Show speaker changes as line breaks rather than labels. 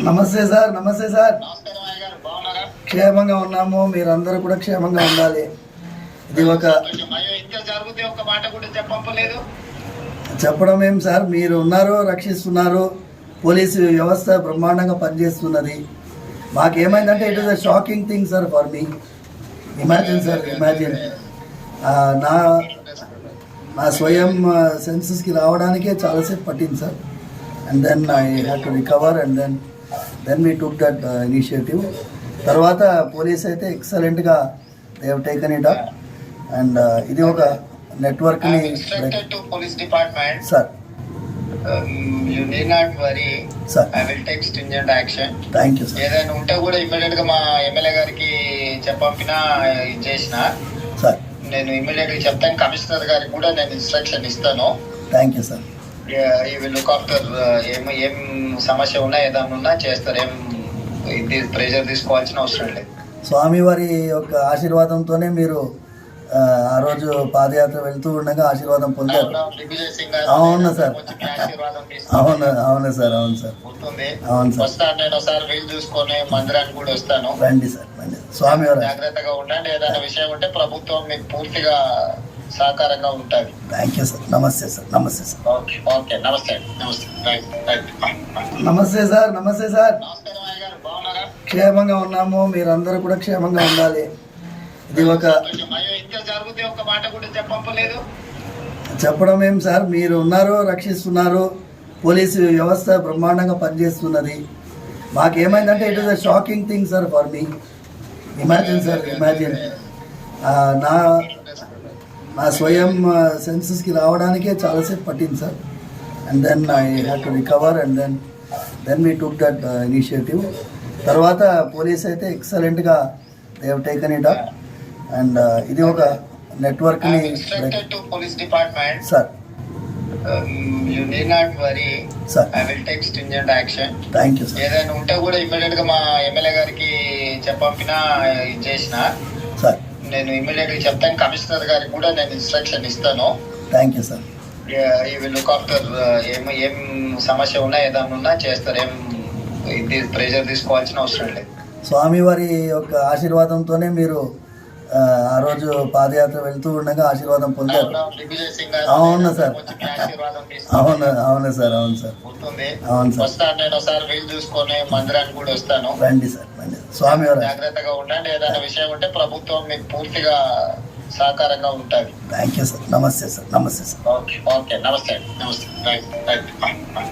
నమస్తే సార్. నమస్తే సార్.
నమస్కారం అయ్య గారు, బాగున్నారా?
క్షేమంగా ఉన్నాము, మీరందరూ కూడా క్షేమంగా ఉండాలి. ఇది ఒక
అయ్యో, ఇంత జరిగితే ఒక మాట కూడా చెప్పలేదు.
చెప్పడం ఏం సార్, మీరు ఉన్నారు, రక్షిస్తున్నారు, పోలీసు వ్యవస్థ బ్రహ్మాండంగా పనిచేస్తున్నది. మాకేమైందంటే it is a shocking thing sir for me. Imagine sir, imagine నా నా స్వయం సెన్సెస్కి రావడానికే చాలాసేపు పట్టింది sir. And then I have to recover and then we took that initiative. తర్వాత పోలీస్ అయితే ఎక్సలెంట్గా they have taken it up. And ఇది ఒక నెట్వర్క్ని
police department
sir.
You need not worry
sir.
I will take stringent action.
Thank you sir.
ఏదైనా ఉంటే కూడా immediate గా మా ఎమ్మెల్యే గారికి చెప్పంపినా చేసిన
సార్.
నేను ఇమ్మీడియట్ గా చెప్తాను. కమిషనర్ గారికి కూడా నేను ఇన్స్ట్రక్షన్ ఇస్తాను.
Thank you sir.
ఈ విల్ లుక్ ఆఫ్టర్ ఏం సమస్య ఉన్నా ఏదన్నా ఉన్నా చేస్తారు. ఏం ఇది ప్రెషర్ తీసుకోవాల్సిన అవసరం లేదు.
స్వామివారి యొక్క ఆశీర్వాదంతోనే మీరు ఆ రోజు పాదయాత్ర వెళ్తూ ఉండగా ఆశీర్వాదం పొందారు. అవును సార్. అవును అవును సార్. అవును సార్. అవును సార్.
వస్తాను నేను ఒకసారి వీలు చూసుకొని మందిరానికి కూడా వస్తాను.
రండి సార్, రండి. స్వామివారు
జాగ్రత్తగా ఉండండి. ఏదైనా విషయం ఉంటే ప్రభుత్వం మీకు పూర్తిగా సహకారంగా ఉంటుంది.
Thank you sir. నమస్తే సార్. నమస్తే సార్.
ఓకే ఓకే, నమస్తే నమస్తే.
నమస్తే సార్. నమస్తే సార్.
నమస్కారం అయ్య గారు, బాగున్నారా?
క్షేమంగా ఉన్నాము, మీరందరూ కూడా క్షేమంగా ఉండాలి. ఇది ఒక
అయ్యో, ఇంత జరిగితే ఒక మాట కూడా చెప్పలేదు.
చెప్పడం ఏం సార్, మీరు ఉన్నారు, రక్షిస్తున్నారు, పోలీసు వ్యవస్థ బ్రహ్మాండంగా పనిచేస్తున్నది. మాకేమైందంటే it is a shocking thing sir for me. Imagine sir, imagine నా నా స్వయం సెన్సెస్కి రావడానికే చాలాసేపు పట్టింది sir. And then I have to recover and then we took that initiative. తర్వాత పోలీస్ అయితే ఎక్సలెంట్గా they have taken it up. And ఇది ఒక నెట్వర్క్ని
police department
sir.
You need not worry
sir.
I will take stringent action.
Thank you sir.
ఏదైనా ఉంటే కూడా immediate గా మా ఎమ్మెల్యే గారికి చెప్పంపినా చేసిన
సార్.
నేను ఇమ్మీడియట్ గా చెప్తాను. కమిషనర్ గారికి కూడా నేను ఇన్స్ట్రక్షన్ ఇస్తాను.
Thank you sir.
ఈ విల్ లుక్ ఆఫ్టర్ ఏం సమస్య ఉన్నా ఏదన్నా ఉన్నా చేస్తారు. ఏం ఇది ప్రెషర్ తీసుకోవాల్సిన అవసరం లేదు.
స్వామివారి యొక్క ఆశీర్వాదంతోనే మీరు ఆ రోజు పాదయాత్ర వెళ్తూ ఉండగా ఆశీర్వాదం పొందారు. అవును సార్. అవును అవును సార్. అవును సార్. అవును సార్.
వస్తాను నేను ఒకసారి వీలు చూసుకొని మందిరానికి కూడా వస్తాను.
రండి సార్, రండి. స్వామివారు
జాగ్రత్తగా ఉండండి. ఏదైనా విషయం ఉంటే ప్రభుత్వం మీకు పూర్తిగా సహకారంగా ఉంటుంది.
Thank you sir. నమస్తే సార్. నమస్తే సార్.
ఓకే ఓకే, నమస్తే నమస్తే.